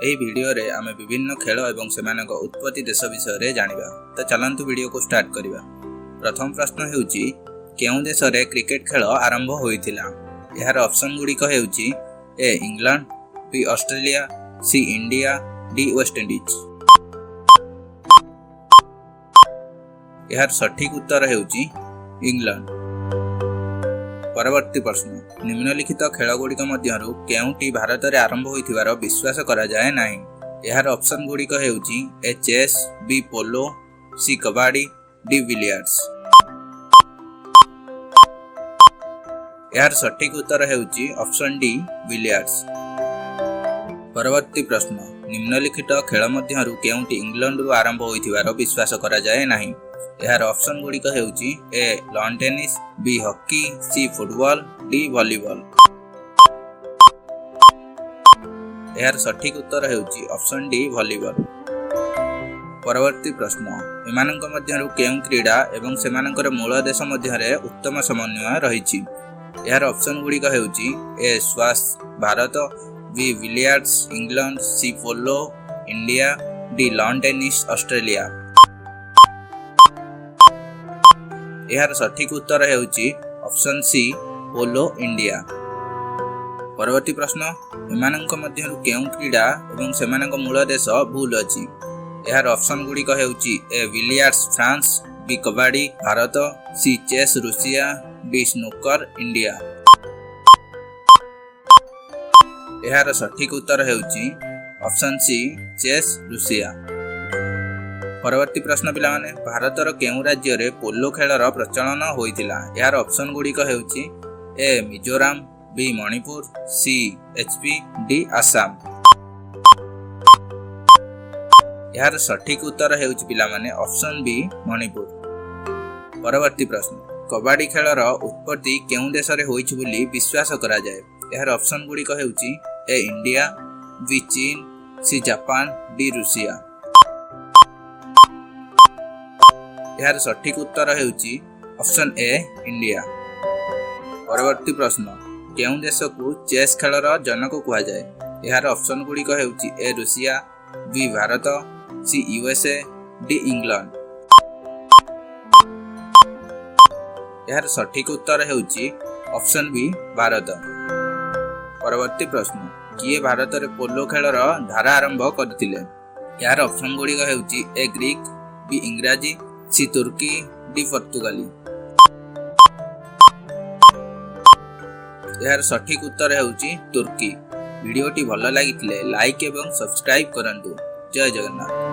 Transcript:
ଏହି ଭିडिଓରେ ଆମେ ବିଭିନ୍ନ ଖେଳ ଏବଂ ସେମାନଙ୍କ ଉତ୍ପତ୍ତି ଦେଶ ବିଷୟରେ ଜାଣିବା। ତ ଚାଲନ୍ତୁ ଭିडिଓକୁ ଷ୍ଟାର୍ଟ କରିବା। ପ୍ରଥମ ପ୍ରଶ୍ନ ହେଉଛି କେଉଁ ଦେଶରେ କ୍ରିକେଟ ଖେଳ ଆରମ୍ଭ ହୋଇଥିଲା? ଏହାର ଅପସନ୍ ଗୁଡ଼ିକ ହେଉଛି A England, B Australia, C India, D West Indies. ଏହାର ସଠିକ ଉତ୍ତର ହେଉଛି ଇଂଲଣ୍ଡ। ପରବର୍ତ୍ତୀ ପ୍ରଶ୍ନ ନିମ୍ନଲିଖିତ ଖେଳଗୁଡ଼ିକ ମଧ୍ୟରୁ କେଉଁଟି ଭାରତରେ ଆରମ୍ଭ ହୋଇଥିବାର ବିଶ୍ୱାସ କରାଯାଏ ନାହିଁ? ଏହାର ଅପସନ୍ ଗୁଡ଼ିକ ହେଉଛି ଏ ଚେସ୍, ବି ପୋଲୋ, ସି କବାଡି, ଡି ବିଲିୟର୍ଡସ୍। ଏହାର ସଠିକ ଉତ୍ତର ହେଉଛି ଅପସନ୍ ଡି ବିଲିୟର୍ଡସ୍। ପରବର୍ତ୍ତୀ ପ୍ରଶ୍ନ ନିମ୍ନଲିଖିତ ଖେଳ ମଧ୍ୟରୁ କେଉଁଟି ଇଂଲଣ୍ଡରୁ ଆରମ୍ଭ ହୋଇଥିବାର ବିଶ୍ୱାସ କରାଯାଏ ନାହିଁ? ଏହାର ଅପସନ୍ ଗୁଡ଼ିକ ହେଉଛି A lawn tennis, B hockey, C football, D volleyball. ଏହାର ସଠିକ ଉତ୍ତର ହେଉଛି ଅପସନ୍ ଡି ଭଲିବଲ। ପରବର୍ତ୍ତୀ ପ୍ରଶ୍ନ ଏମାନଙ୍କ ମଧ୍ୟରୁ କେଉଁ କ୍ରୀଡ଼ା ଏବଂ ସେମାନଙ୍କର ମୂଳ ଦେଶ ମଧ୍ୟରେ ଉତ୍ତମ ସମନ୍ୱୟ ରହିଛି? ଏହାର ଅପସନ୍ ଗୁଡ଼ିକ ହେଉଛି A squash Bharat, B billiards England, C polo India, D lawn tennis Australia. ଏହାର ସଠିକ ଉତ୍ତର ହେଉଛି ଅପସନ୍ ସି ପୋଲୋ ଇଣ୍ଡିଆ। ପରବର୍ତ୍ତୀ ପ୍ରଶ୍ନ ଏମାନଙ୍କ ମଧ୍ୟରୁ କେଉଁ କ୍ରୀଡ଼ା ଏବଂ ସେମାନଙ୍କ ମୂଳ ଦେଶ ଭୁଲ ଅଛି? ଏହାର ଅପସନ୍ ଗୁଡ଼ିକ ହେଉଛି A billiards France, B kabaddi Bharat, C chess Russia, D snooker India. ଏହାର ସଠିକ ଉତ୍ତର ହେଉଛି ଅପସନ୍ ସି ଚେସ୍ ରୁଷିଆ। ପରବର୍ତ୍ତୀ ପ୍ରଶ୍ନ ପିଲାମାନେ ଭାରତର କେଉଁ ରାଜ୍ୟରେ ପୋଲୋ ଖେଳର ପ୍ରଚଳନ ହୋଇଥିଲା? ଏହାର ଅପସନ୍ ଗୁଡ଼ିକ ହେଉଛି A Mizoram, B Manipur, C HP, D Assam. ଏହାର ସଠିକ ଉତ୍ତର ହେଉଛି ପିଲାମାନେ ଅପସନ୍ ବି ମଣିପୁର। ପରବର୍ତ୍ତୀ ପ୍ରଶ୍ନ କବାଡି ଖେଳର ଉତ୍ପତ୍ତି କେଉଁ ଦେଶରେ ହୋଇଛି ବୋଲି ବିଶ୍ୱାସ କରାଯାଏ? ଏହାର ଅପସନ୍ ଗୁଡ଼ିକ ହେଉଛି ଏ ଇଣ୍ଡିଆ, ବି ଚୀନ, ସି ଜାପାନ, ଡି ରୁଷିଆ। ଏହାର ସଠିକ ଉତ୍ତର ହେଉଛି ଅପସନ୍ ଏ ଇଣ୍ଡିଆ। ପରବର୍ତ୍ତୀ ପ୍ରଶ୍ନ କେଉଁ ଦେଶକୁ ଚେସ୍ ଖେଳର ଜନକ କୁହାଯାଏ? ଏହାର ଅପସନ୍ ଗୁଡ଼ିକ ହେଉଛି A Russia, B Bharat, C USA, D England. ଏହାର ସଠିକ ଉତ୍ତର ହେଉଛି ଅପସନ୍ ବି ଭାରତ। ପରବର୍ତ୍ତୀ ପ୍ରଶ୍ନ କିଏ ଭାରତରେ ପୋଲୋ ଖେଳର ଧାରା ଆରମ୍ଭ କରିଥିଲେ? ଏହାର ଅପସନ୍ ଗୁଡ଼ିକ ହେଉଛି ଏ ଗ୍ରୀକ୍, ବି ଇଂରାଜୀ, ସି ତୁର୍କୀ, ଡି ପର୍ତ୍ତୁଗାଲି। ଏହାର ସଠିକ ଉତ୍ତର ହେଉଛି ତୁର୍କୀ। ଭିଡିଓଟି ଭଲ ଲାଗିଥିଲେ ଲାଇକ୍ ଏବଂ ସବସ୍କ୍ରାଇବ୍ କରନ୍ତୁ। ଜୟ ଜଗନ୍ନାଥ।